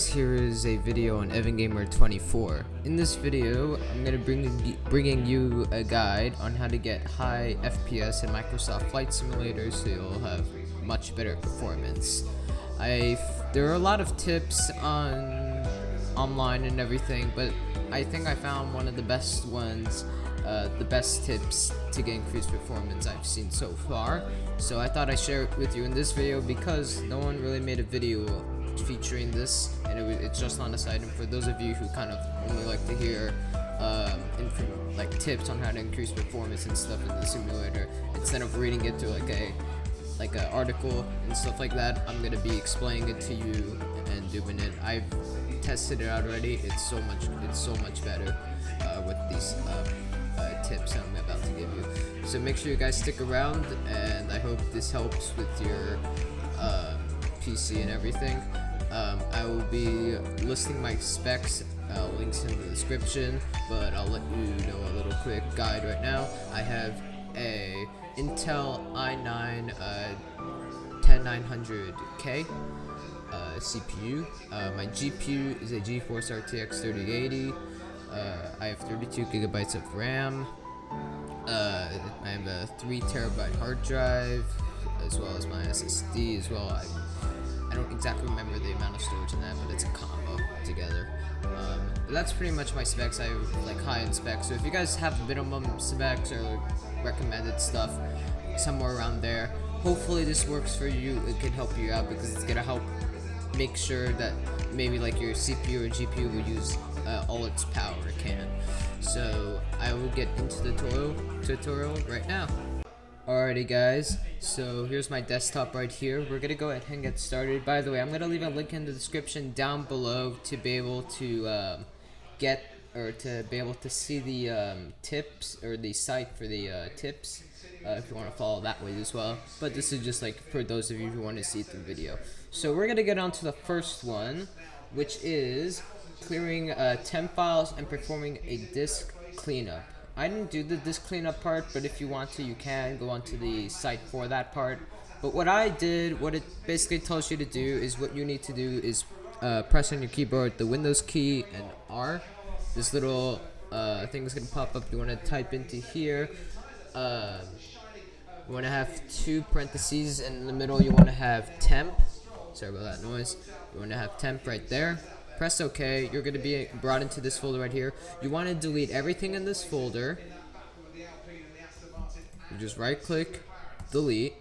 here is a video on EvanGamer24. In this video, I'm going to bringing you a guide on how to get high FPS in Microsoft Flight Simulator so you'll have much better performance. There are a lot of tips online and everything, but I think I found one of the best ones, the best tips to get increased performance I've seen so far. So I thought I'd share it with you in this video because no one really made a video featuring this, and it's just on the site. And for those of you who kind of only like to hear like tips on how to increase performance and stuff in the simulator, instead of reading it to like an article and stuff like that, I'm gonna be explaining it to you and doing it. I've tested it already. It's so much better with these tips I'm about to give you. So make sure you guys stick around, and I hope this helps with your PC and everything. I will be listing my specs, links in the description, but I'll let you know a little quick guide right now. I have a Intel i9 10900K CPU. My GPU is a GeForce RTX 3080. I have 32 gigabytes of RAM. I have a 3 terabyte hard drive, as well as my SSD as well. I don't exactly remember the amount of storage in that, but it's a combo together. But that's pretty much my specs. I have like high-end specs, so if you guys have minimum specs or recommended stuff somewhere around there, hopefully this works for you. It could help you out because it's gonna help make sure that maybe like your CPU or GPU will use all its power it can. So I will get into the tutorial right now. Alrighty guys, so here's my desktop right here. We're gonna go ahead and get started. By the way, I'm gonna leave a link in the description down below to be able to see the tips, or the site for the tips, if you want to follow that way as well. But this is just like for those of you who want to see the video. So we're gonna get on to the first one, which is clearing temp files and performing a disk cleanup. I didn't do the disk cleanup part, but if you want to, you can go onto the site for that part. But what I did, what it basically tells you to do, is what you need to do is press on your keyboard the Windows key and R. This little thing is going to pop up. You want to type into here. You want to have 2 parentheses, and in the middle you want to have temp. Sorry about that noise. You want to have temp right there. Press OK. You're going to be brought into this folder right here. You want to delete everything in this folder. You just right click, delete.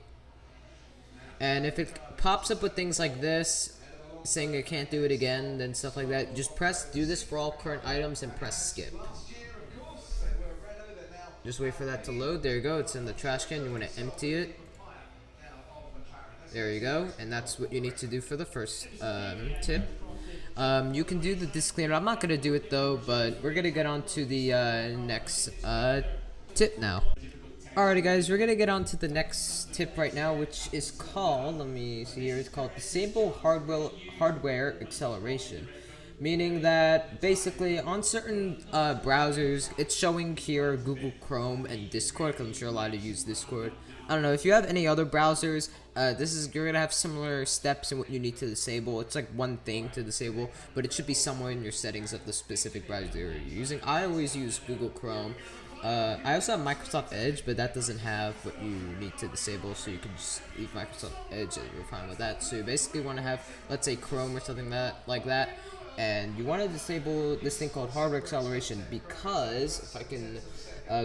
And if it pops up with things like this, saying you can't do it again, then stuff like that, just press do this for all current items and press skip. Just wait for that to load. There you go. It's in the trash can. You want to empty it. There you go. And that's what you need to do for the first tip. You can do the disk cleaner. I'm not going to do it though, but we're going to get on to the next tip now. Alrighty guys, we're going to get on to the next tip right now, which is called, let me see here, it's called disable hardware acceleration. Meaning that basically on certain browsers, it's showing here Google Chrome and Discord, because I'm sure a lot of you use Discord. I don't know, if you have any other browsers, you're gonna have similar steps in what you need to disable. It's like one thing to disable, but it should be somewhere in your settings of the specific browser you're using. I always use Google Chrome. I also have Microsoft Edge, but that doesn't have what you need to disable, so you can just leave Microsoft Edge and you're fine with that. So you basically want to have, let's say, Chrome or something like that, and you want to disable this thing called hardware acceleration, because if I can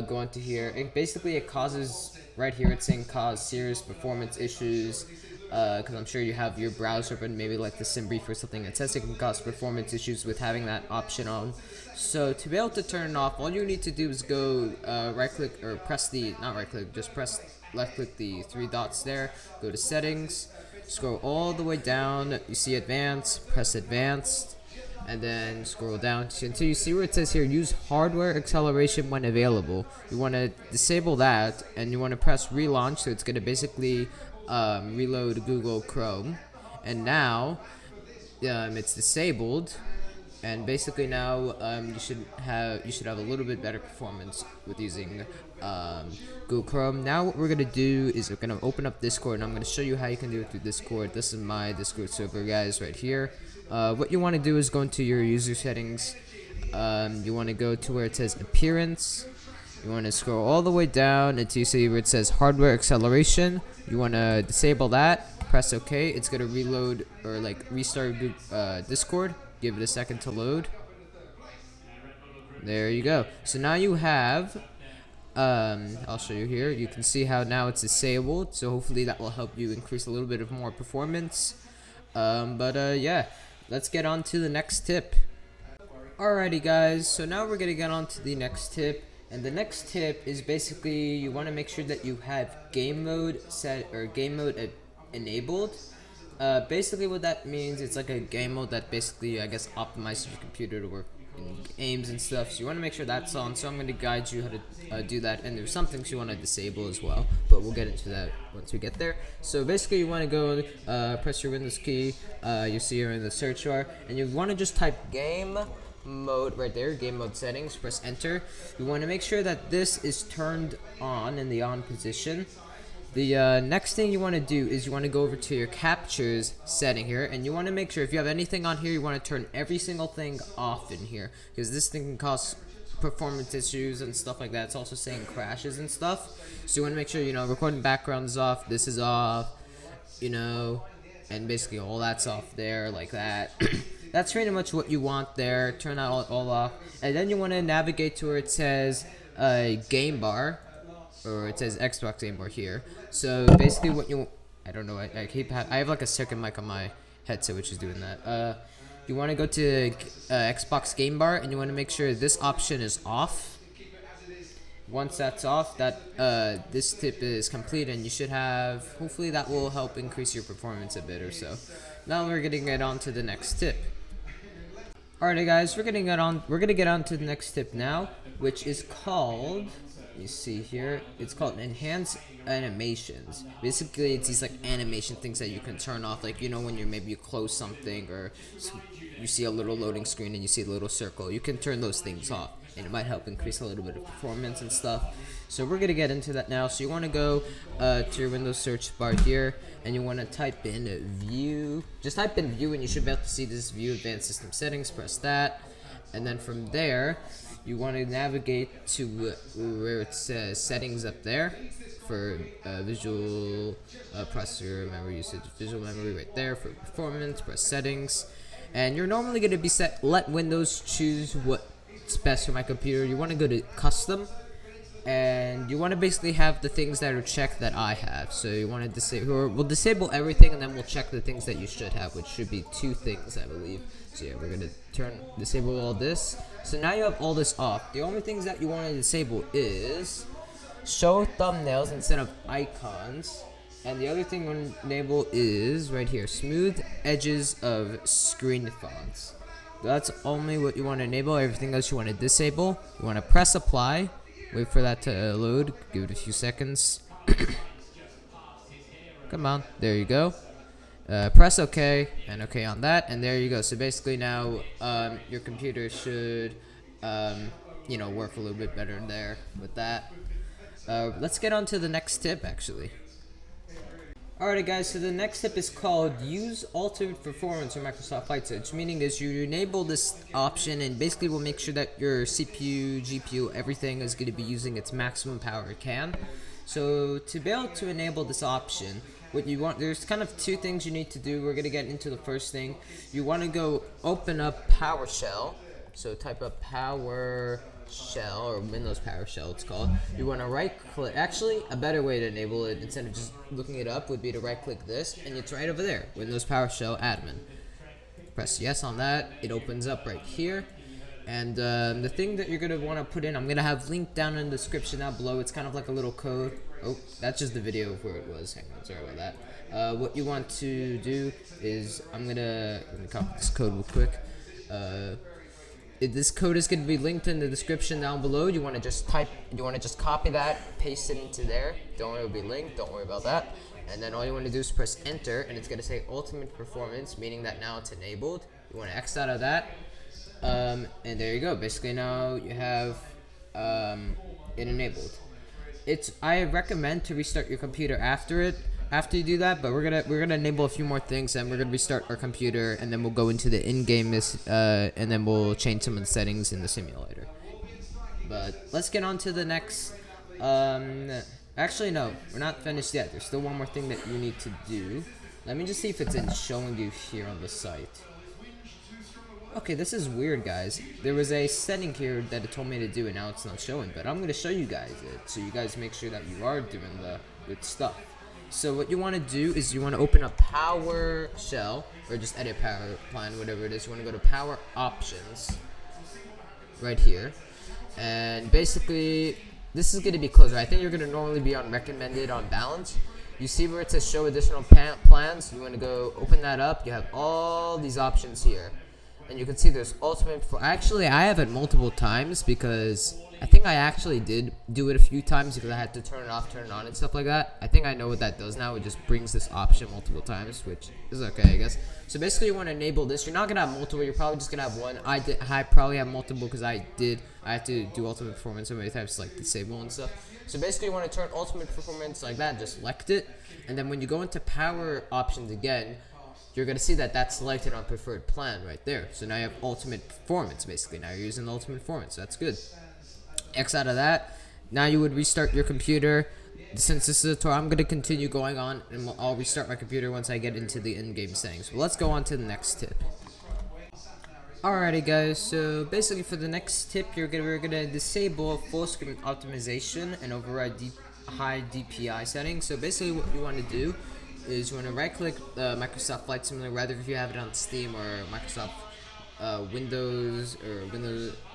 go onto here, it causes, right here it's saying cause serious performance issues, because I'm sure you have your browser open, maybe like the SimBrief or something. It says it can cause performance issues with having that option on. So to be able to turn it off, all you need to do is go right click, or press the, not right click, just press left click the 3 dots there, go to settings, scroll all the way down, you see advanced, press advanced, and then scroll down until you see where it says here use hardware acceleration when available. You want to disable that, and you want to press relaunch, so it's going to basically reload Google Chrome, and now it's disabled, and basically now you should have a little bit better performance with using Google Chrome. Now what we're gonna do is we're gonna open up Discord, and I'm gonna show you how you can do it through Discord. This is my Discord server, guys, right here. what you want to do is go into your user settings. You want to go to where it says appearance. You want to scroll all the way down until you see where it says hardware acceleration. You want to disable that. Press OK. It's gonna reload or like restart Discord. Give it a second to load. There you go. So now you have. I'll show you here. You can see how now it's disabled. So hopefully that will help you increase a little bit of more performance. Yeah, let's get on to the next tip. Alrighty guys, so now we're gonna get on to the next tip, and the next tip is basically you want to make sure that you have game mode set or game mode enabled. Basically what that means, it's like a game mode that basically I guess optimizes your computer to work in games and stuff, so you want to make sure that's on. So I'm going to guide you how to do that, and there's some things you want to disable as well, but we'll get into that once we get there. So basically you want to go press your Windows key, you see here in the search bar, and you want to just type game mode right there, game mode settings, press enter. You want to make sure that this is turned on in the on position. The next thing you want to do is you want to go over to your captures setting here, and you want to make sure if you have anything on here, you want to turn every single thing off in here, because this thing can cause performance issues and stuff like that. It's also saying crashes and stuff, so you want to make sure, you know, recording background is off, this is off, you know, and basically all that's off there like that. That's pretty much what you want there. Turn that all off, and then you want to navigate to where it says game bar, or it says Xbox game bar here. So basically what you, I don't know, I have like a second mic on my headset which is doing that. You want to go to Xbox game bar, and you want to make sure this option is off. Once that's off, that this tip is complete, and you should have, hopefully that will help increase your performance a bit or so. Now we're gonna get on to the next tip. Alright guys, we're gonna get on to the next tip now, which is called, you see here, it's called enhance animations. Basically it's these like animation things that you can turn off, like, you know, when you close something, or you see a little loading screen and you see a little circle, you can turn those things off, and it might help increase a little bit of performance and stuff. So we're gonna get into that now. So you want to go to your Windows search bar here, and you want to type in view. Just type in view, and you should be able to see this view advanced system settings. Press that, and then from there you want to navigate to where it says settings up there for visual processor memory usage, visual memory right there for performance. Press settings, and you're normally going to be set, let Windows choose what's best for my computer. You want to go to custom, and you want to basically have the things that are checked that I have. So you want to disable, we'll disable everything, and then we'll check the things that you should have, which should be 2 things, I believe. So yeah, we're gonna disable all this. So now you have all this off. The only things that you want to disable is show thumbnails instead of icons, and the other thing you want to enable is right here, smooth edges of screen fonts. That's only what you want to enable. Everything else you want to disable. You want to press apply. Wait for that to load. Give it a few seconds. Come on. There you go. Press OK, and OK on that, and there you go. So basically now your computer should you know, work a little bit better in there with that. Let's get on to the next tip actually. Alright guys, so the next tip is called use ultimate performance or Microsoft Flight Switch, meaning is you enable this option, and basically will make sure that your CPU, GPU, everything is going to be using its maximum power it can. So to be able to enable this option, what you want, there's kind of 2 things you need to do. We're going to get into the first thing. You want to go open up PowerShell. So type up PowerShell, or Windows PowerShell it's called. You want to right click, actually a better way to enable it instead of just looking it up would be to right click this, and it's right over there, Windows PowerShell admin. Press yes on that, it opens up right here. And the thing that you're going to want to put in, I'm going to have linked down in the description down below. It's kind of like a little code. Oh, that's just the video of where it was. Hang on, sorry about that. What you want to do is, I'm going to copy this code real quick. This code is going to be linked in the description down below. You want to just copy that, paste it into there. Don't worry, it'll be linked. Don't worry about that. And then all you want to do is press enter, and it's going to say ultimate performance, meaning that now it's enabled. You want to X out of that. And there you go. Basically now you have it enabled. I recommend to restart your computer after it, after you do that, but we're gonna enable a few more things, and we're gonna restart our computer, and then we'll go into the in-game and then we'll change some of the settings in the simulator. But let's get on to the next. Actually, no, we're not finished yet. There's still one more thing that you need to do. Let me just see if it's showing you here on the site. Okay, this is weird, guys. There was a setting here that it told me to do, and now it's not showing. But I'm gonna show you guys it, so you guys make sure that you are doing the good stuff. So what you want to do is you want to open up PowerShell, or just edit power plan, whatever it is. You want to go to Power Options, right here, and basically this is going to be closed. I think you're going to normally be on recommended on balance. You see where it says show additional plans? You want to go open that up. You have all these options here, and you can see there's ultimate. Actually, I have it multiple times because I think I actually did do it a few times because I had to turn it off, turn it on, and stuff like that. I think I know what that does now. It just brings this option multiple times, which is okay, I guess. So basically, you want to enable this. You're not gonna have multiple. You're probably just gonna have one. I probably have multiple because I had to do ultimate performance so many times, like disable and stuff. So basically, you want to turn ultimate performance like that. Just select it, and then when you go into power options again, you're going to see that that's selected on preferred plan right there. So now you have ultimate performance, basically. Now you're using the ultimate performance. So that's good. X out of that. Now you would restart your computer. Since this is a tutorial, I'm going to continue going on, and I'll restart my computer once I get into the in-game settings. But let's go on to the next tip. Alrighty guys, so basically for the next tip, we're gonna disable full screen optimization and override high DPI settings. So basically what you want to do is you want to right click Microsoft Flight Simulator, rather if you have it on Steam or Microsoft Windows,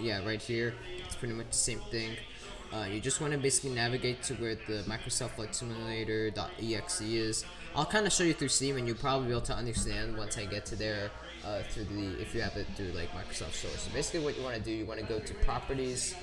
yeah, right here. It's pretty much the same thing. You just want to basically navigate to where the Microsoft Flight Simulator.exe is. I'll kind of show you through Steam, and you'll probably be able to understand once I get to there if you have it through like Microsoft Store. So basically what you want to do, you want to go to Properties,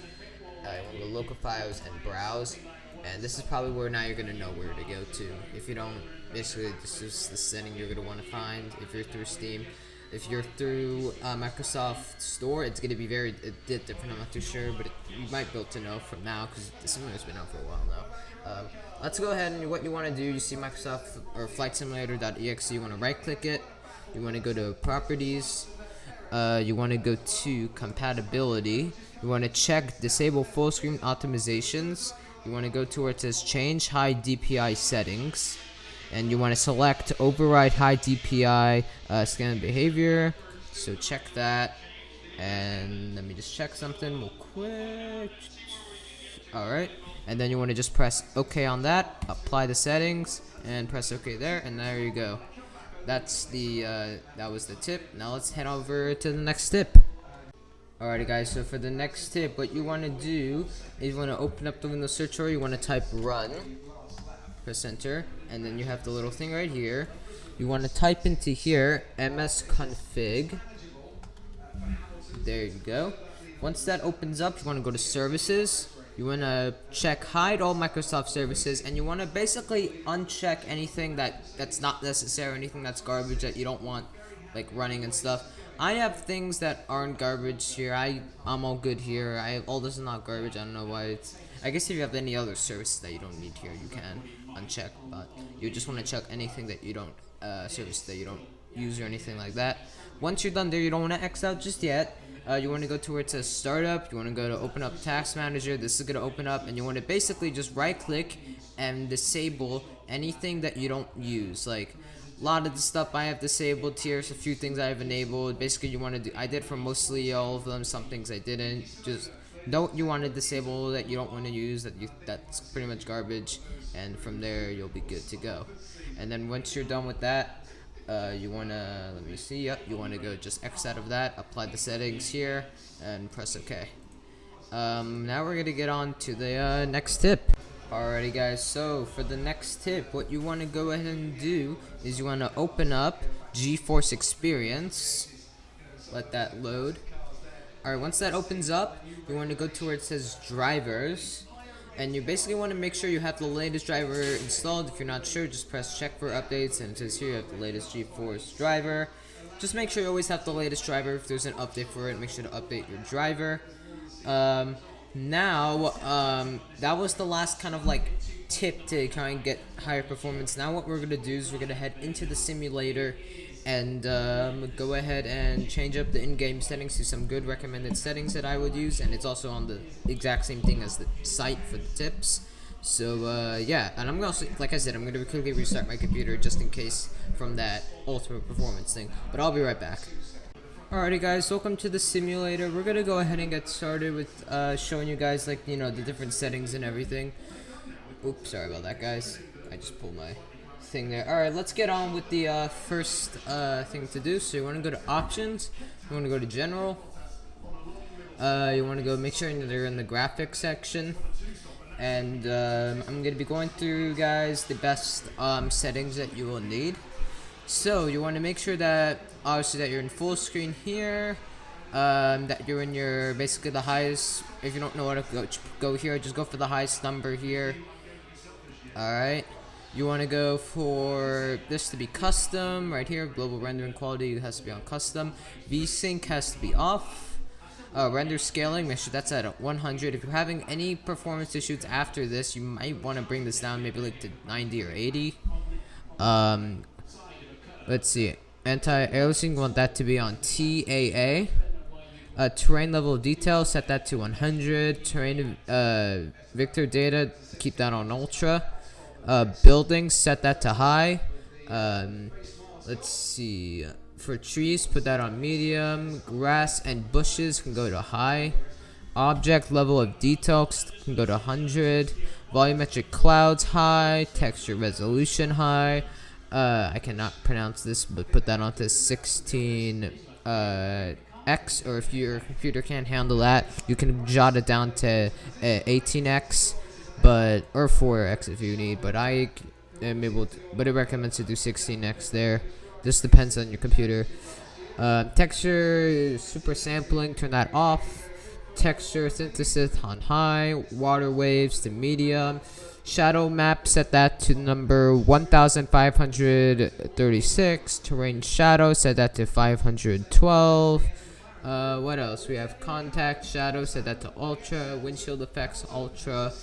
you want to go Local Files and Browse, and this is probably where now you're going to know where to go to. If you don't, basically this is the setting you're going to want to find if you're through Steam. If you're through Microsoft Store, it's going to be very different. I'm not too sure, but you might be able to know from now because the simulator's been out for a while now. Let's go ahead and what you want to do, you see Microsoft or Flight Simulator.exe, you want to right click it, you want to go to Properties, you want to go to Compatibility, you want to check Disable Full Screen Optimizations, you want to go to where it says Change High DPI Settings, and you want to select Override High DPI Scan Behavior. So check that, and let me just check something real quick. Alright, and then you want to just press OK on that, apply the settings, and press OK there, and there you go. That's the that was the tip. Now let's head over to the next tip. Alrighty guys, so for the next tip, what you want to do is you want to open up the Windows search bar, you want to type run, press enter, and then you have the little thing right here. You want to type into here msconfig. There you go. Once that opens up, you want to go to services. You want to check hide all Microsoft services, and you want to basically uncheck anything that's not necessary, anything that's garbage that you don't want like running and stuff. I have things that aren't garbage here. I'm all good here. All this is not garbage. I don't know why it's. I guess if you have any other services that you don't need here, you can uncheck, but you just want to check anything that you don't service that you don't use or anything like that. Once you're done there, you don't want to X out just yet. You want to go to where it says startup, you want to go to open up task manager. This is going to open up, and you want to basically just right click and disable anything that you don't use. Like a lot of the stuff I have disabled here, so a few things I have enabled. Basically you want to do, I did for mostly all of them, some things I didn't. Just don't, you want to disable that you don't want to use, that's pretty much garbage, and from there you'll be good to go. And then once you're done with that, you want to, let me see, yep, you want to go just X out of that, apply the settings here, and press OK. Now we're going to get on to the next tip. Alrighty guys, so for the next tip, what you want to go ahead and do is you want to open up GeForce Experience, let that load. Alright, once that opens up, you want to go to where it says drivers, and you basically want to make sure you have the latest driver installed. If you're not sure, just press check for updates, and it says here you have the latest GeForce driver. Just make sure you always have the latest driver. If there's an update for it, make sure to update your driver. Now, that was the last kind of like tip to try and get higher performance. Now what we're going to do is we're going to head into the simulator and go ahead and change up the in-game settings to some good recommended settings that I would use, and it's also on the exact same thing as the site for the tips. So yeah, and I'm also, like I said, I'm going to quickly restart my computer just in case from that ultimate performance thing, but I'll be right back. Alrighty guys, welcome to the simulator. We're going to go ahead and get started with showing you guys, like, you know, the different settings and everything. Oops, sorry about that guys, I just pulled my thing there. Alright, let's get on with the first thing to do. So you want to go to options, you want to go to general, you want to go make sure that they're in the graphics section, and I'm going to be going through, guys, the best settings that you will need. So you want to make sure that obviously that you're in full screen here, that you're in your basically the highest. If you don't know what to go here, just go for the highest number here. Alright, you want to go for this to be custom right here. Global rendering quality has to be on custom. VSync has to be off. Render scaling, make sure that's at 100. If you're having any performance issues after this, you might want to bring this down maybe like to 90 or 80. Let's see, anti-aliasing, want that to be on TAA. Terrain level of detail, set that to 100. Terrain vector data, keep that on ultra. Buildings, set that to high. Let's see, for trees, put that on medium. Grass and bushes can go to high. Object level of detail can go to 100. Volumetric clouds, high. Texture resolution, high. I cannot pronounce this, but put that onto 16 X, or if your computer can't handle that, you can jot it down to 18X, but or 4X if you need. But I am able to, but it recommends to do 16X there. This depends on your computer. Texture super sampling, turn that off. Texture synthesis on high. Water waves to medium. Shadow map, set that to number 1536. Terrain shadow, set that to 512. What else? We have contact shadow, set that to ultra. Windshield effects, ultra.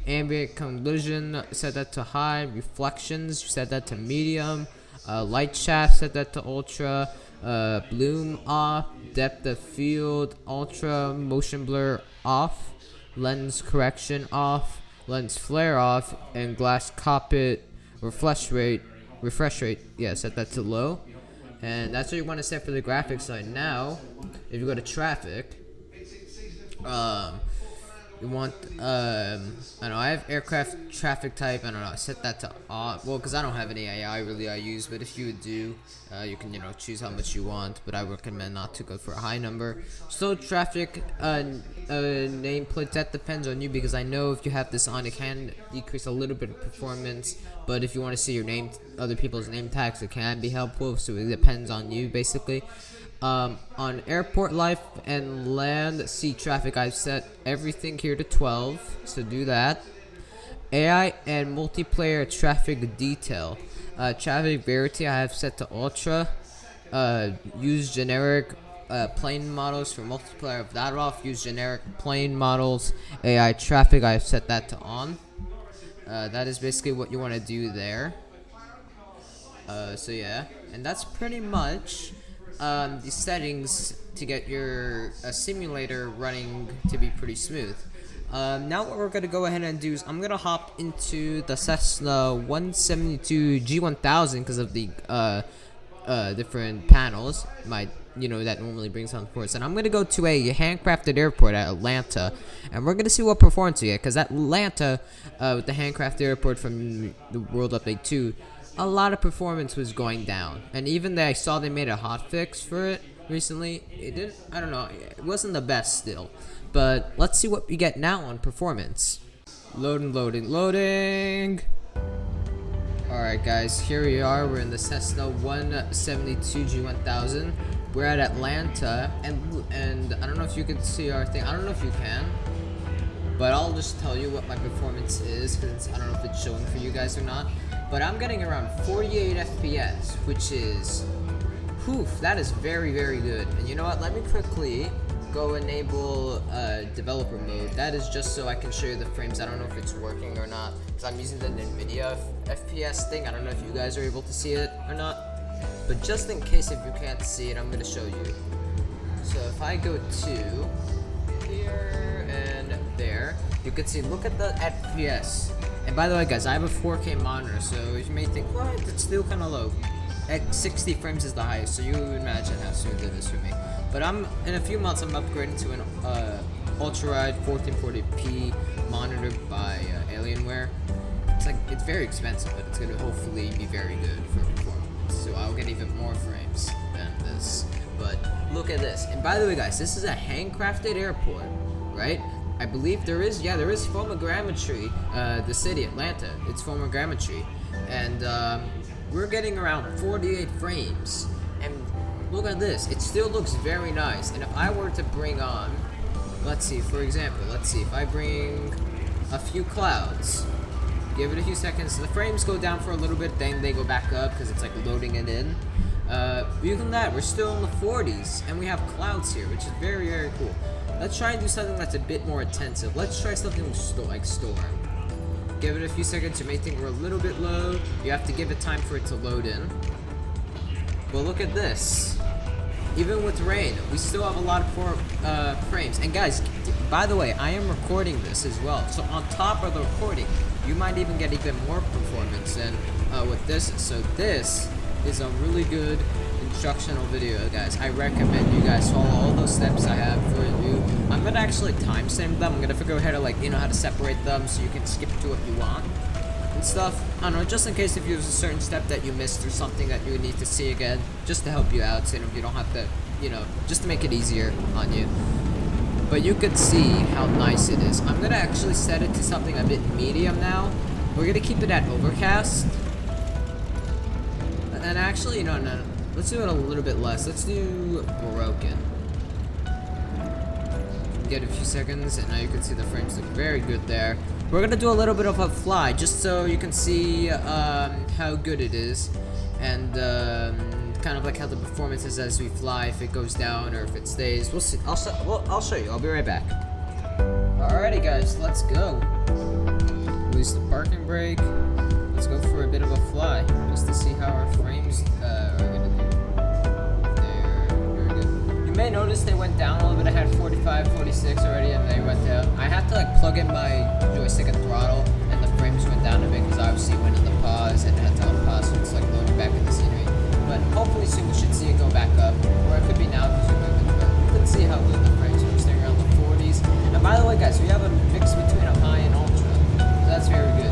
Ambient collision, set that to high. Reflections, set that to medium. Light shaft, set that to ultra. Bloom off. Depth of field, ultra. Motion blur off. Lens correction off. Lens flare off, and glass cockpit refresh rate, yeah, set that to low. And that's what you want to set for the graphics side. Now, if you go to traffic, you want, I don't know, I have aircraft traffic type, I don't know, I set that to off, well, because I don't have any AI really I use, but if you do, you can, you know, choose how much you want, but I recommend not to go for a high number. So traffic, nameplate, that depends on you, because I know if you have this on, it can decrease a little bit of performance, but if you want to see your name, other people's name tags, it can be helpful, so it depends on you, basically. On airport life and land sea traffic, I've set everything here to 12, so do that. AI and multiplayer traffic detail. Traffic verity I have set to ultra. Use generic plane models for multiplayer of that off. Use generic plane models. AI traffic I have set that to on. That is basically what you want to do there. So yeah, and that's pretty much the settings to get your simulator running to be pretty smooth. Now what we're going to go ahead and do is I'm going to hop into the Cessna 172 G1000 because of the different panels that normally brings on ports, and I'm going to go to a handcrafted airport at Atlanta, and we're going to see what performance we get, because Atlanta with the handcrafted airport from the World Update 2, a lot of performance was going down, and even though I saw they made a hotfix for it recently, I don't know, it wasn't the best still. But let's see what we get now on performance. Loading. Alright guys, here we are. We're in the Cessna 172 G1000. We're at Atlanta, and I don't know if you can see our thing. I don't know if you can, but I'll just tell you what my performance is, because I don't know if it's showing for you guys or not. But I'm getting around 48 FPS, which is, that is very, very good. And you know what? Let me quickly go enable developer mode. That is just so I can show you the frames. I don't know if it's working or not, because I'm using the NVIDIA FPS thing. I don't know if you guys are able to see it or not, but just in case if you can't see it, I'm going to show you. So if I go to here and there, you can see, look at the FPS. And by the way guys, I have a 4K monitor, so if you may think, what, it's still kind of low. At 60 frames is the highest, so you imagine how smooth it is for me. But in a few months I'm upgrading to an ultra-wide 1440p monitor by Alienware. It's very expensive, but it's gonna hopefully be very good for performance. So I'll get even more frames than this. But look at this. And by the way guys, this is a handcrafted airport, right? I believe there is former grammetry, the city, Atlanta, it's former grammetry. And we're getting around 48 frames. And look at this, it still looks very nice. And if I were to bring on, let's see, for example, if I bring a few clouds, give it a few seconds, the frames go down for a little bit, then they go back up because it's like loading it in. Even that, we're still in the 40s, and we have clouds here, which is very, very cool. Let's try and do something that's a bit more intensive. Let's try something like Storm. Give it a few seconds, you may think we're a little bit low. You have to give it time for it to load in. But look at this. Even with rain, we still have a lot of frames. And guys, by the way, I am recording this as well. So on top of the recording, you might even get even more performance than with this. So this is a really good instructional video, guys. I recommend you guys follow all those steps I have for you. I'm gonna actually timestamp them. I'm gonna figure out how to how to separate them so you can skip to what you want and stuff. I don't know, just in case if there's a certain step that you missed or something that you need to see again, just to help you out, so you don't have to, just to make it easier on you. But you could see how nice it is. I'm gonna actually set it to something a bit medium now. We're gonna keep it at overcast. And actually, no. Let's do it a little bit less. Let's do broken. Get a few seconds, and now you can see the frames look very good there. We're gonna do a little bit of a fly, just so you can see how good it is, and kind of like how the performance is as we fly, if it goes down or if it stays. We'll see. I'll show you. I'll be right back. Alrighty, guys, let's go. Release the parking brake. Let's go for a bit of a fly, just to see how our frames are gonna do. There, very good. You may notice they went down a little bit. I had 45, 46 already, and they went down. I had to plug in my joystick and throttle, and the frames went down a bit because obviously went in the pause and had to unpause, so it's loading back in the scenery. But hopefully soon we should see it go back up, or it could be now because you're moving. But you can see how good the frames are, staying around the 40s. And by the way, guys, we have a mix between a high and ultra, so that's very good.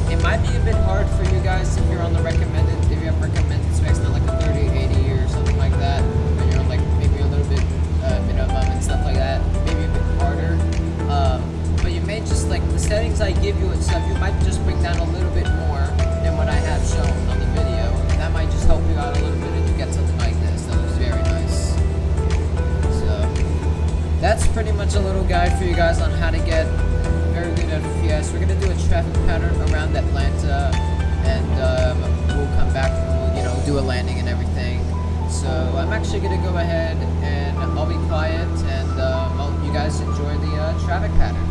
It might be a bit hard for you guys if you're on the recommended, if you have recommended specs, not like a 3080 or something like that, when you're on maybe a little bit minimum and stuff like that, maybe a bit harder. But you may just the settings I give you and stuff, you might just bring down a little bit more than what I have shown on the video. And that might just help you out a little bit and you get something like this. That looks very nice. So that's pretty much a little guide for you guys on how to get very good FPS. We're gonna do a traffic pattern around Atlanta, and we'll come back and we'll, do a landing and everything. So I'm actually gonna go ahead and I'll be quiet, and you guys enjoy the traffic pattern.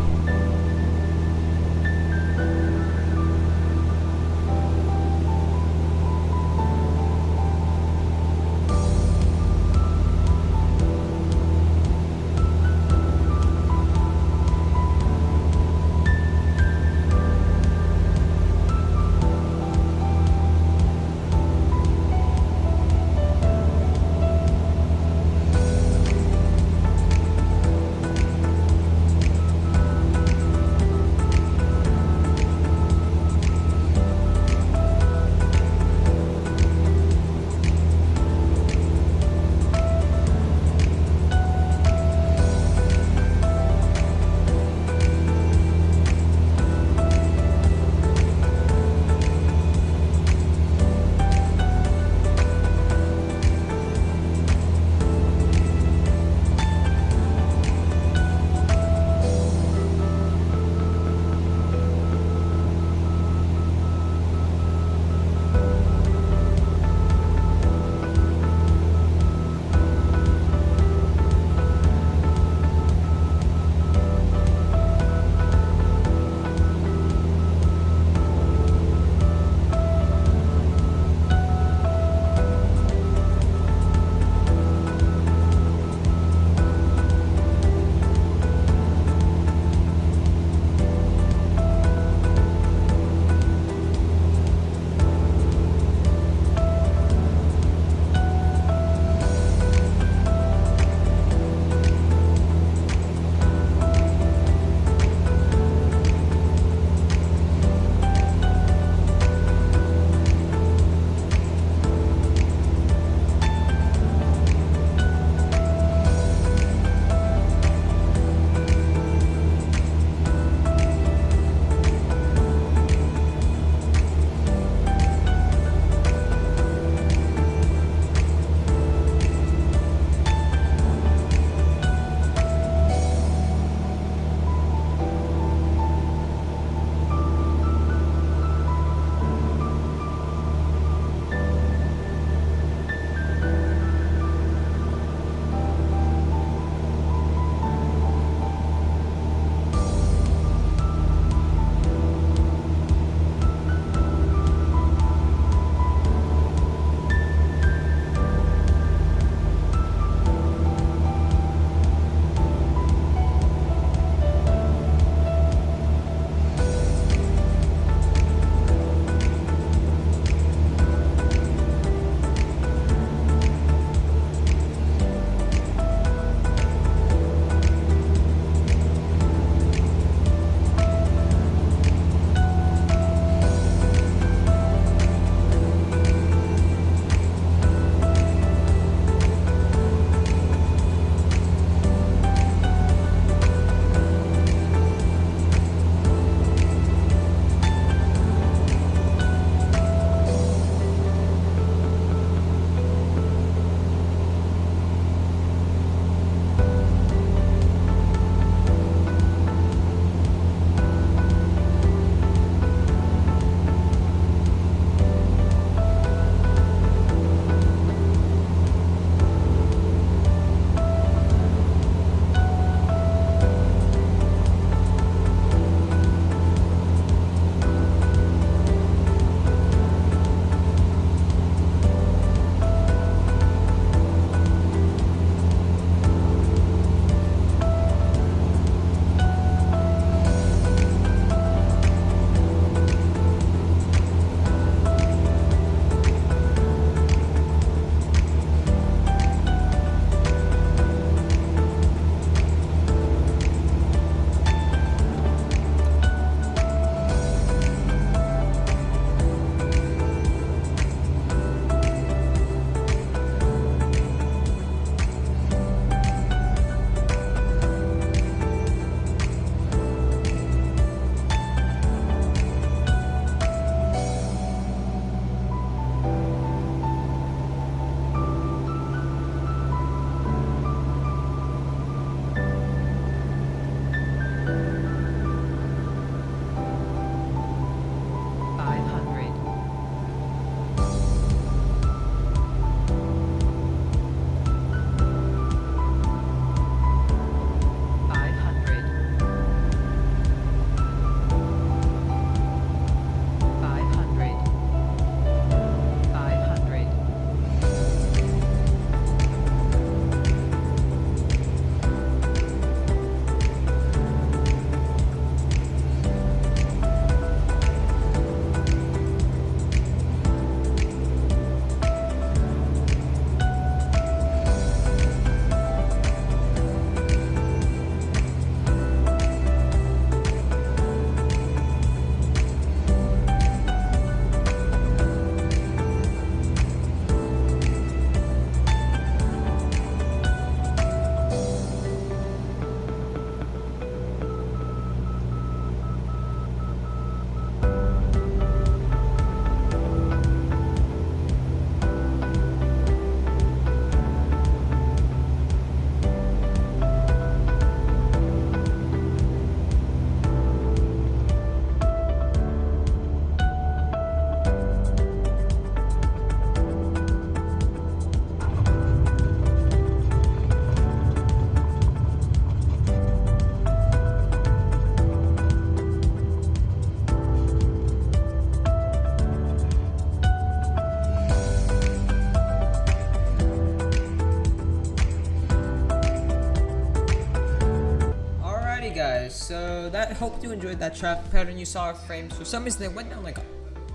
Alrighty guys, so hope you enjoyed that traffic pattern you saw. Our frames, for some reason they went down like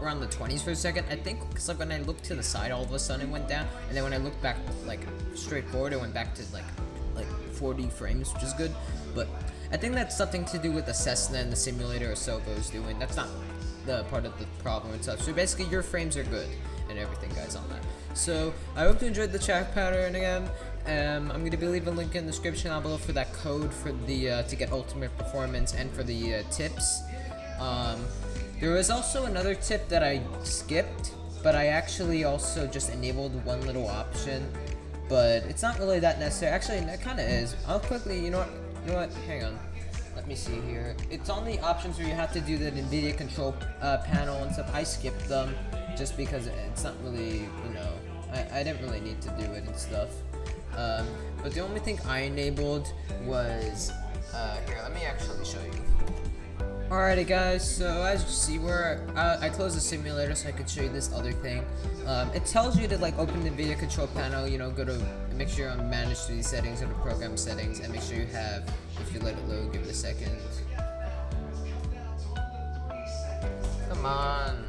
around the 20s for a second. I think because like when I looked to the side, all of a sudden it went down, and then when I looked back like straight forward, it went back to like 40 frames, which is good. But I think that's something to do with the Cessna and the simulator Ahsoka is doing. That's not the part of the problem and stuff. So basically your frames are good and everything, guys, on that. So I hope you enjoyed the traffic pattern again. I'm going to be leaving a link in the description down below for that code for the to get ultimate performance and for the tips. There was also another tip that I skipped, but I actually also just enabled one little option, but it's not really that necessary. Actually, it kind of is. I'll quickly, you know what, hang on. Let me see here. It's on the options where you have to do the NVIDIA control panel and stuff. I skipped them just because it's not really, you know, I didn't really need to do it and stuff. But the only thing I enabled was, here, let me actually show you. Alrighty guys, so as you see, I closed the simulator so I could show you this other thing. It tells you to like open the NVIDIA control panel, you know, go to, make sure you're on manage 3D settings, go to program settings, and make sure you have, if you let it load, give it a second. Come on.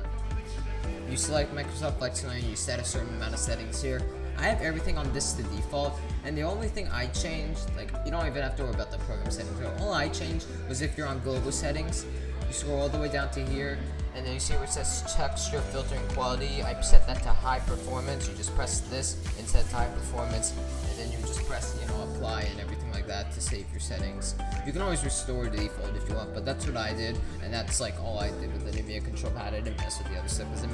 You select Microsoft Flex 9, you set a certain amount of settings here. I have everything on this to default, and the only thing I changed, like, you don't even have to worry about the program settings. All I changed was if you're on global settings, you scroll all the way down to here, and then you see where it says texture filtering quality. I set that to high performance. You just press this and set to high performance, and then you just press, you know, apply and everything like that to save your settings. You can always restore the default if you want, but that's what I did, and that's like all I did with the NVIDIA control pad. I didn't mess with the other stuff because it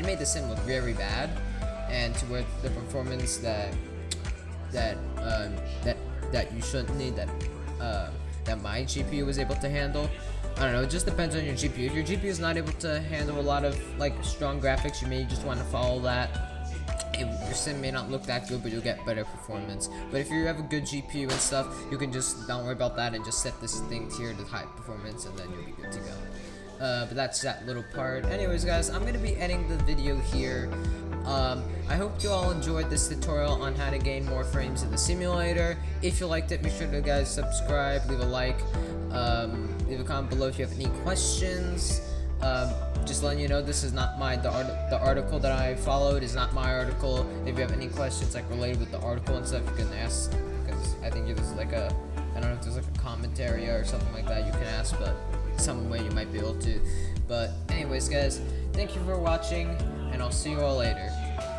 made the sim look very bad, and to where the performance that you shouldn't need, that my GPU was able to handle. I don't know, it just depends on your GPU. If your GPU is not able to handle a lot of like strong graphics, you may just want to follow that. Your sim may not look that good, but you'll get better performance. But if you have a good GPU and stuff, you can just don't worry about that and just set this thing here to high performance, and then you'll be good to go. But that's that little part. Anyways guys, I'm gonna be ending the video here. I hope you all enjoyed this tutorial on how to gain more frames in the simulator. If you liked it, make sure to guys subscribe, leave a like, leave a comment below if you have any questions. Just letting you know, this is not the article that I followed is not my article. If you have any questions like related with the article and stuff, you can ask, because I think there's like I don't know if there's like a comment area or something like that you can ask, but some way you might be able to. But anyways guys, thank you for watching, and I'll see you all later.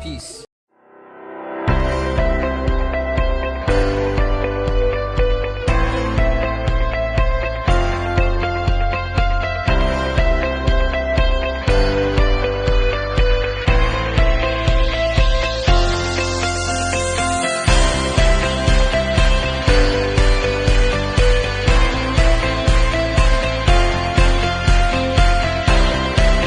Peace.